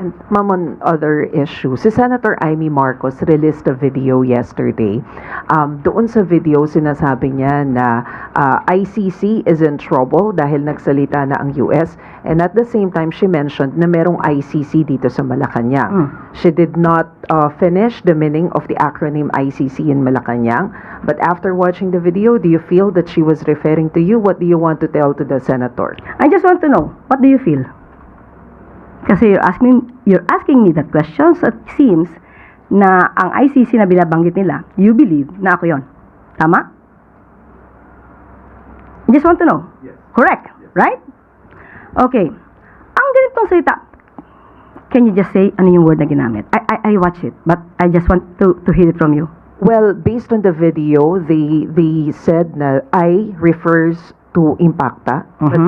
And ma'am, on other issues, si Senator Amy Marcos released a video yesterday. Doon sa video, sinasabi niya na ICC is in trouble dahil nagsalita na ang US. And at the same time, she mentioned na merong ICC dito sa Malacanang. She did not finish the meaning of the acronym ICC in Malacanang. But after watching the video, do you feel that she was referring to you? What do you want to tell to the senator? I just want to know, what do you feel? Kasi you're asking me that question, so it seems na ang ICC na binabanggit nila, you believe na ako yon. Tama? I just want to know. Yes. Correct, Yes. right? Okay. Ang ganitong salita, can you just say ano yung word na ginamit? I watch it, but I just want to hear it from you. Well, based on the video, they said na I refers to Impacta, but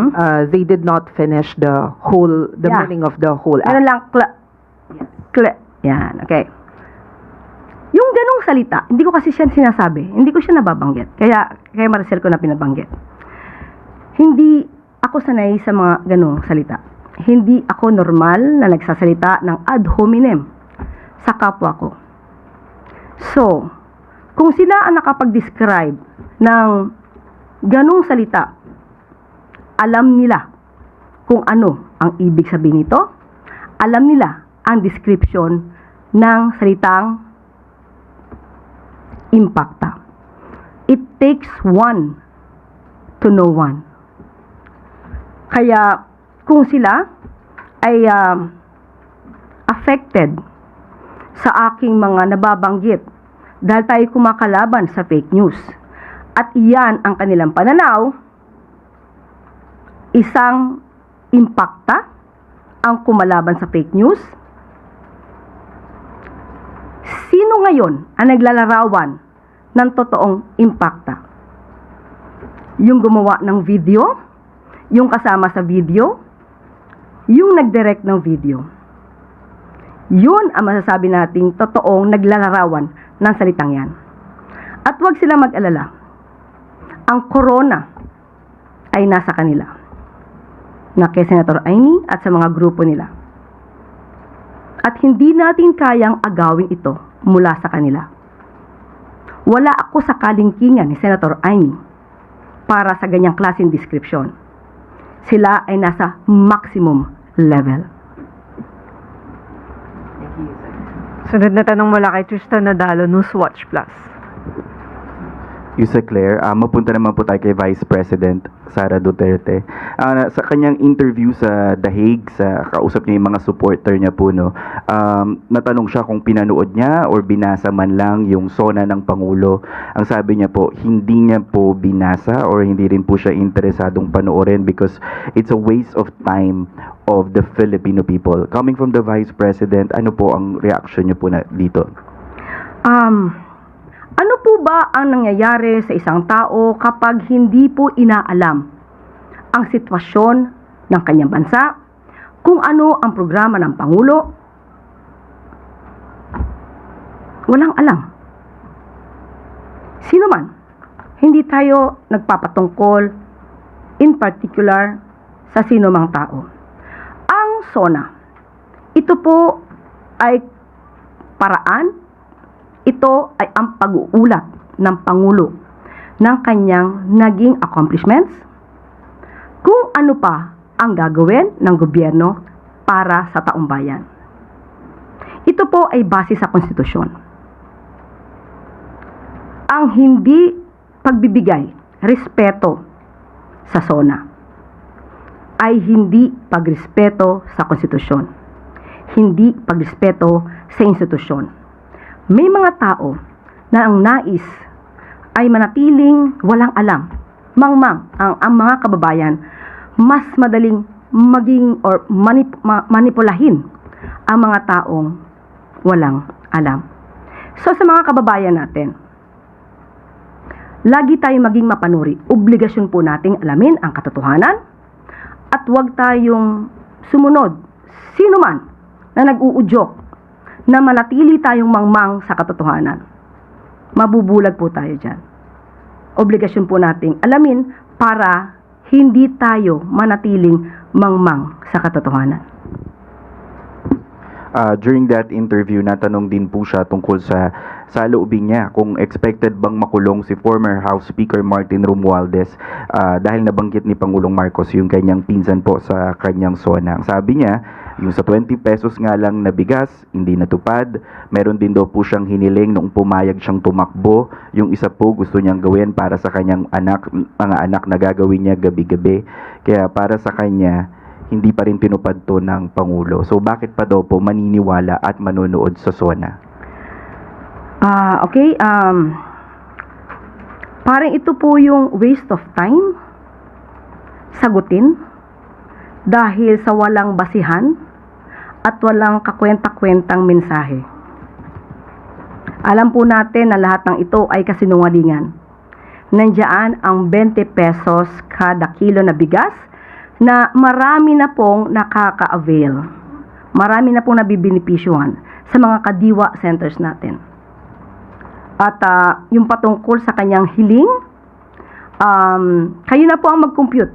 they did not finish the Yeah. meaning of the whole Meron lang, yan, okay. Yung ganong salita, hindi ko kasi siya sinasabi, hindi ko siya nababanggit. Kaya Maricel ko na pinabanggit. Hindi ako sanay sa mga ganong salita. Hindi ako normal na nagsasalita ng ad hominem sa kapwa ko. So, kung sila ang nakapag-describe ng ganong salita, alam nila kung ano ang ibig sabihin nito, alam nila ang description ng salitang Impacta. It takes one to know one. Kaya kung sila ay affected sa aking mga nababanggit dahil tayo kumakalaban sa fake news, at iyan ang kanilang pananaw, isang Impacta ang kumalaban sa fake news. Sino ngayon ang naglalarawan ng totoong Impacta? Yung gumawa ng video, yung kasama sa video, yung nagdirect ng video. Yun ang masasabi nating totoong naglalarawan ng salitang yan. At huwag silang mag-alala. Ang corona ay nasa kanila, na kay Senator Amy at sa mga grupo nila. At hindi natin kayang agawin ito mula sa kanila. Wala ako sa kalingkingan ni Senator Amy para sa ganyang klaseng description. Sila ay nasa maximum level. Sunod na tanong mula kay Tristan Nadalo, Newswatch Plus. Yusek Claire, mapunta naman po tayo kay Vice President Sara Duterte. Sa kanyang interview sa The Hague, sa kausap niya yung mga supporter niya po, no, natanong siya kung pinanood niya or binasa man lang yung SONA ng Pangulo. Ang sabi niya po, hindi niya po binasa or hindi rin po siya interesadong panoorin because it's a waste of time of the Filipino people. Coming from the Vice President, ano po ang reaction niyo po na dito? Ano po ba ang nangyayari sa isang tao kapag hindi po inaalam ang sitwasyon ng kanyang bansa, kung ano ang programa ng Pangulo? Walang alam. Sino man, hindi tayo nagpapatungkol in particular sa sino mang tao. Ang SONA, ito po ay paraan, ito ay ang pag-uulat ng Pangulo ng kanyang naging accomplishments, kung ano pa ang gagawin ng gobyerno para sa taong bayan. Ito po ay base sa konstitusyon. Ang hindi pagbibigay respeto sa SONA ay hindi pagrespeto sa konstitusyon, hindi pagrespeto sa institusyon. May mga tao na ang nais ay manatiling walang alam. Mangmang ang mga kababayan, mas madaling maging or manipulahin ang mga taong walang alam. So sa mga kababayan natin, lagi tayong maging mapanuri. Obligasyon po nating alamin ang katotohanan at huwag tayong sumunod sino man na nag-uudyok na manatili tayong mangmang sa katotohanan. Mabubulag po tayo dyan. Obligasyon po nating alamin para hindi tayo manatiling mangmang sa katotohanan. During that interview, natanong din po siya tungkol sa loobin niya kung expected bang makulong si former House Speaker Martin Romualdez dahil nabanggit ni Pangulong Marcos yung kanyang pinsan po sa kanyang SONA. Ang sabi niya, yung sa 20 pesos nga lang na bigas, hindi natupad. Meron din daw po siyang hiniling noong pumayag siyang tumakbo. Yung isa po gusto niyang gawin para sa kanyang mga anak na gagawin niya gabi-gabi. Kaya para sa kanya, hindi pa rin tinupad to ng Pangulo. So bakit pa daw po maniniwala at manonood sa SONA? Okay, parang ito po yung waste of time sagutin dahil sa walang basihan at walang kakwenta-kwentang mensahe. Alam po natin na lahat ng ito ay kasinungalingan. Nandiyan ang 20 pesos kada kilo na bigas na marami na pong nakaka-avail. Marami na pong nabibinipisyuhan sa mga kadiwa centers natin. At yung patungkol sa kanyang hiling, kayo na po ang mag-compute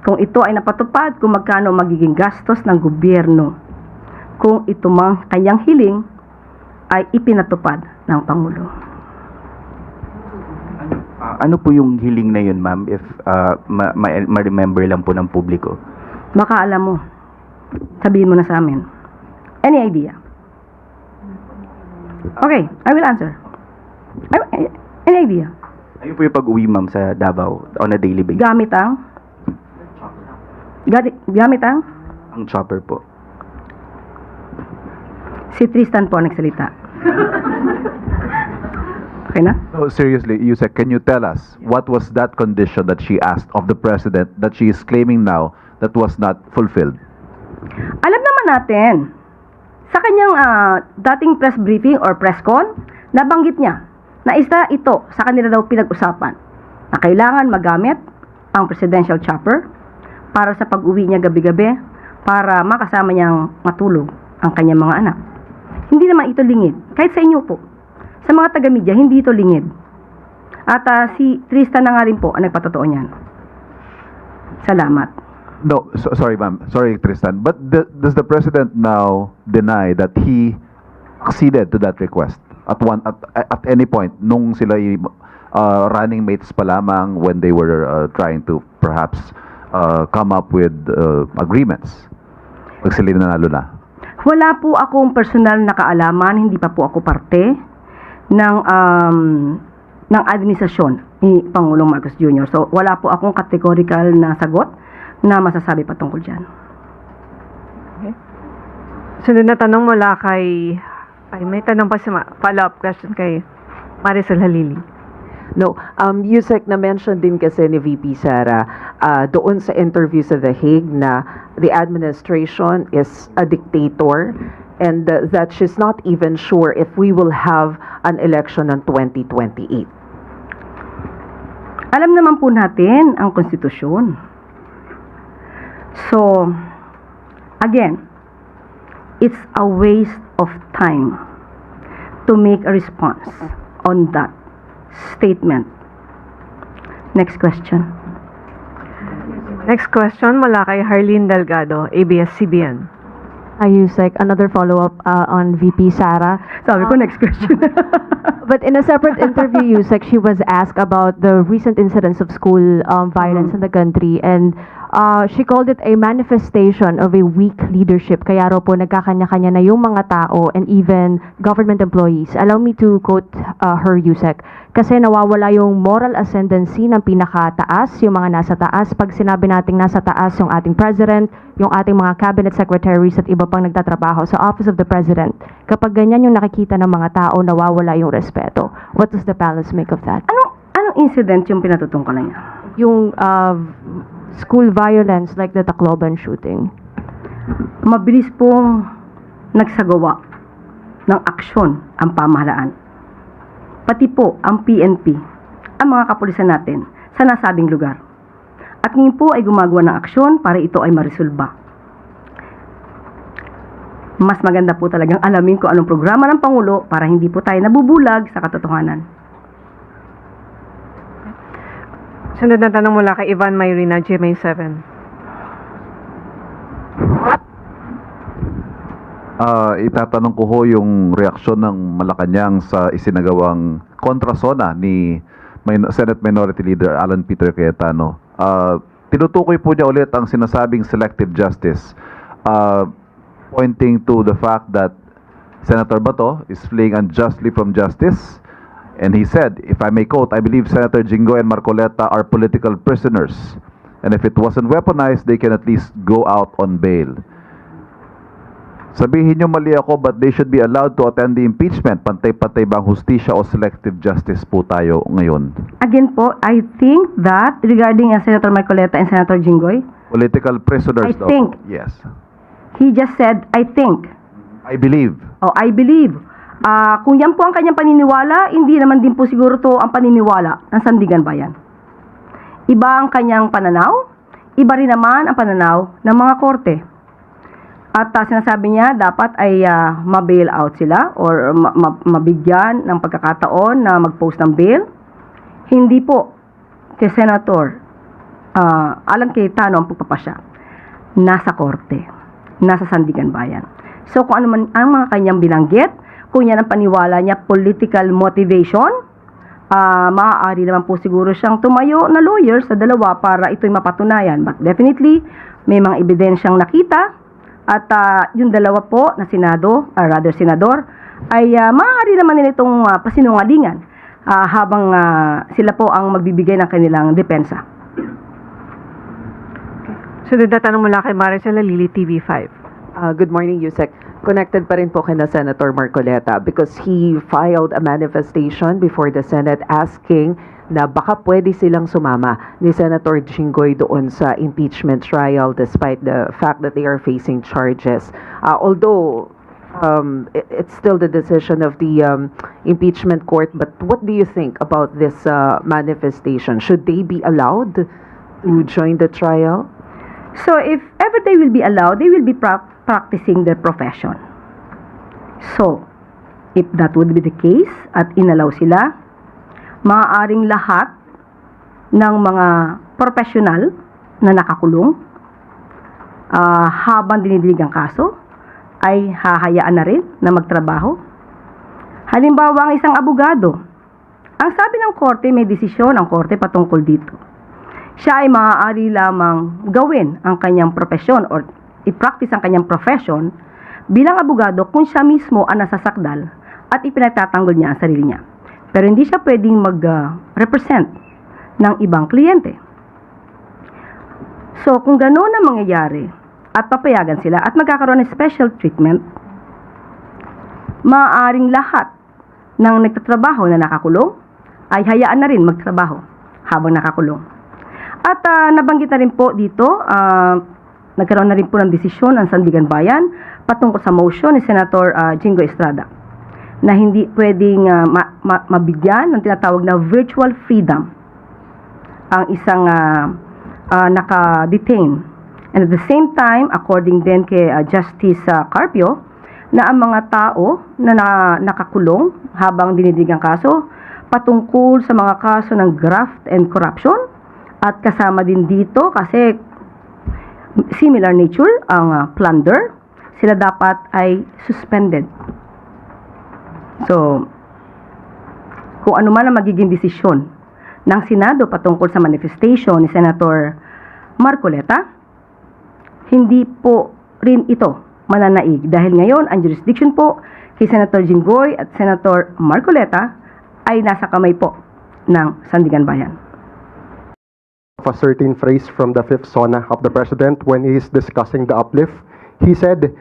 kung ito ay napatupad, kung magkano magiging gastos ng gobyerno kung ito mang kanyang hiling ay ipinatupad ng Pangulo. Ano po yung hiling na yun, ma'am, if ma-remember lang po ng publiko? Baka alam mo, sabihin mo na sa amin. Any idea? Okay, I will answer. Any idea? Ayun po yung pag-uwi, ma'am, sa Davao on a daily basis. Gamit ang? Ang chopper po. Si Tristan po ang nagsalita. Okay na? No, seriously, Yusek, can you tell us what was that condition that she asked of the president that she is claiming now that was not fulfilled? Alam naman natin, sa kanyang dating press briefing or press con, nabanggit niya na isa ito sa kanila daw pinag-usapan na kailangan magamit ang presidential chopper para sa pag-uwi niya gabi-gabi para makasama niyang matulog ang kanyang mga anak. Hindi naman ito lingid. Kahit sa inyo po. Sa mga taga-media, hindi ito lingid. At si Tristan na nga rin po ang nagpatotoo niyan. Salamat. No, sorry, ma'am. Sorry, Tristan. But does the president now deny that he acceded to that request at any point nung sila running mates pa lamang when they were trying to perhaps come up with agreements? Pag sila nanalo na. Wala po akong personal na kaalaman, hindi pa po ako parte ng administrasyon ni Pangulong Marcos Jr. So, wala po akong categorical na sagot na masasabi patungkol dyan. Sunod na tanong mula kay... Ay, may tanong pa si follow-up question kay Maricel Halili. No, Yusek, na-mention din kasi ni VP Sara doon sa interview sa The Hague na the administration is a dictator and that she's not even sure if we will have an election on 2028. Alam naman po natin ang konstitusyon. So, again, it's a waste of time to make a response on that statement. Next question. Next question mula kay Harleen Delgado, ABS-CBN. Yusek, another follow-up on VP Sara. Sabi ko, next question. But in a separate interview, Yusek, she was asked about the recent incidents of school violence in the country, and she called it a manifestation of a weak leadership. Kaya raw po nagkakanya-kanya na yung mga tao and even government employees. Allow me to quote her, Yusek. Kasi nawawala yung moral ascendancy ng pinakataas, yung mga nasa taas. Pag sinabi nating nasa taas yung ating president, yung ating mga cabinet secretaries at iba pang nagtatrabaho sa Office of the President, kapag ganyan yung nakikita ng mga tao, nawawala yung respeto. What does the palace make of that? Anong incident yung pinatutungkalan niya? Yung school violence like the Tacloban shooting. Mabilis pong nagsagawa ng aksyon ang pamahalaan. Pati po ang PNP, ang mga kapulisan natin sa nasabing lugar. At ngayon po ay gumagawa ng aksyon para ito ay marisolba. Mas maganda po talagang alamin kung anong programa ng Pangulo para hindi po tayo nabubulag sa katotohanan. Sunod na tanong mula kay Ivan Mayrina, GMA7. Itatanong ko ho yung reaksyon ng Malacanang sa isinagawang kontrasona ni Senate Minority Leader Alan Peter Cayetano. Tinutukoy po niya ulit ang sinasabing selective justice, pointing to the fact that Senator Bato is fleeing unjustly from justice. And he said, if I may quote, "I believe Senator Jinggoy and Marcoleta are political prisoners. And if it wasn't weaponized, they can at least go out on bail." Sabihin niyo mali ako, but they should be allowed to attend the impeachment. Pantay-pantay bang hustisya o selective justice po tayo ngayon? Again po, I think that regarding Senator Marcoleta and Senator Jinggoy, Political prisoners I daw think. po. Yes. he just said, I think. I believe. I believe. Kung yan po ang kanyang paniniwala, hindi naman din po siguro to ang paniniwala ng Sandigan Bayan. Iba ang kanyang pananaw, iba rin naman ang pananaw ng mga korte. At sinasabi niya dapat ay ma-bail out sila or mabigyan ng pagkakataon na mag-post ng bail. Hindi po kay Senator Alan Cayetano ang pagpapasya. Nasa korte, nasa Sandigan Bayan. So kung ano man ang mga kanyang binanggit, kung yan ang paniwala niya, political motivation, maaari naman po siguro siyang tumayo na lawyer sa dalawa para ito'y mapatunayan. But definitely, may mga ebidensyang nakita at yung dalawa po na senador, ay maaari naman nila itong pasinungalingan habang sila po ang magbibigay ng kanilang depensa. Sunod na tanong mula kay Maricel Lili, TV5. Good morning, Yusek. Connected pa rin po kina Senator Marcoleta because he filed a manifestation before the Senate asking na baka pwede silang sumama ni Senator Jinggoy doon sa impeachment trial despite the fact that they are facing charges. Although it's still the decision of the impeachment court, but what do you think about this manifestation? Should they be allowed to join the trial? So if ever they will be allowed, they will be practicing their profession. So, if that would be the case at inalaw sila, maaaring lahat ng mga professional na nakakulong habang dinidinig ang kaso ay hahayaan na rin na magtrabaho. Halimbawa, ang isang abogado, ang sabi ng korte, may desisyon ang korte patungkol dito. Siya ay maaari lamang gawin ang kanyang profesyon or i-practice ang kanyang profession bilang abogado kung siya mismo ang nasasakdal at ipinagtatanggol niya ang sarili niya. Pero hindi siya pwedeng mag-represent ng ibang kliyente. So, kung gano'n ang mangyayari at papayagan sila at magkakaroon ng special treatment, maaaring lahat ng nagtatrabaho na nakakulong ay hayaan na rin magtrabaho habang nakakulong. At nabanggit na rin po dito, nagkaroon na rin po ng desisyon ang Sandigan Bayan patungkol sa motion ni Senator Jinggoy Estrada na hindi pwedeng mabigyan ng tinatawag na virtual freedom ang isang naka-detain. And at the same time, according din kay Justice Carpio, na ang mga tao na nakakulong habang dinidig ang kaso patungkol sa mga kaso ng graft and corruption at kasama din dito kasi similar nature ang plunder, sila dapat ay suspended. So, kung ano man ang magiging desisyon ng Senado patungkol sa manifestation ni Senator Marcoleta, hindi po rin ito mananaig dahil ngayon ang jurisdiction po kay Senator Jinggoy at Senator Marcoleta ay nasa kamay po ng Sandigan Bayan. A certain phrase from the fifth SONA of the President when he is discussing the uplift. He said,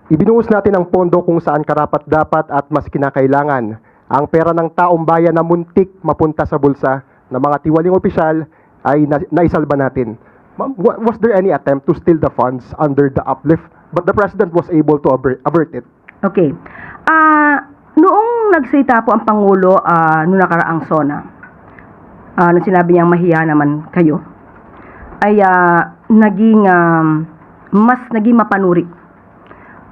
ibinuhos natin ang pondo kung saan karapat-dapat at mas kinakailangan. Ang pera ng taong bayan na muntik mapunta sa bulsa ng mga tiwaling opisyal ay naisalba natin. Was there any attempt to steal the funds under the uplift? But the President was able to avert it. Okay. Noong nagsalita po ang Pangulo noong nakaraang SONA, nung sinabi niyang mahiya naman kayo, ay mas naging mapanuri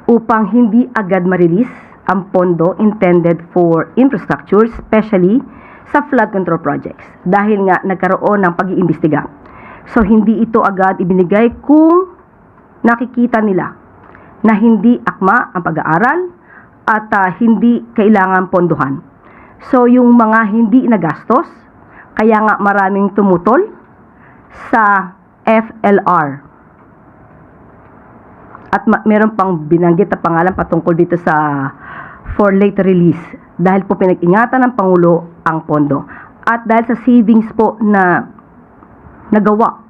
upang hindi agad ma-release ang pondo intended for infrastructure, especially sa flood control projects. Dahil nga nagkaroon ng pag-iimbestiga. So, hindi ito agad ibinigay kung nakikita nila na hindi akma ang pag-aaral at hindi kailangan pondohan. So yung mga hindi nagastos, kaya nga maraming tumutol sa FLR. At meron pang binanggit na pangalan patungkol dito sa for late release dahil po pinag-ingatan ng Pangulo ang pondo. At dahil sa savings po na nagawa,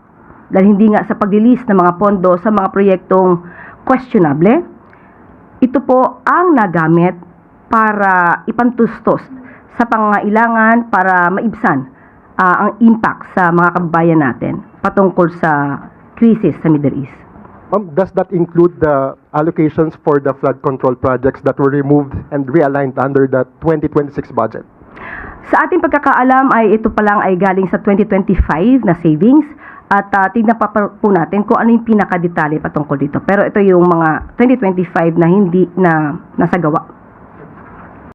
dahil hindi nga sa pag-release ng mga pondo sa mga proyektong questionable, ito po ang nagamit para ipantustos sa pangangailangan para maibsan ang impact sa mga kababayan natin patungkol sa krisis sa Middle East. Does that include the allocations for the flood control projects that were removed and realigned under the 2026 budget? Sa ating pagkakaalam ay ito pa lang ay galing sa 2025 na savings at tignan pa po natin kung ano yung pinakadetalye patungkol dito. Pero ito yung mga 2025 na hindi na nasagawa.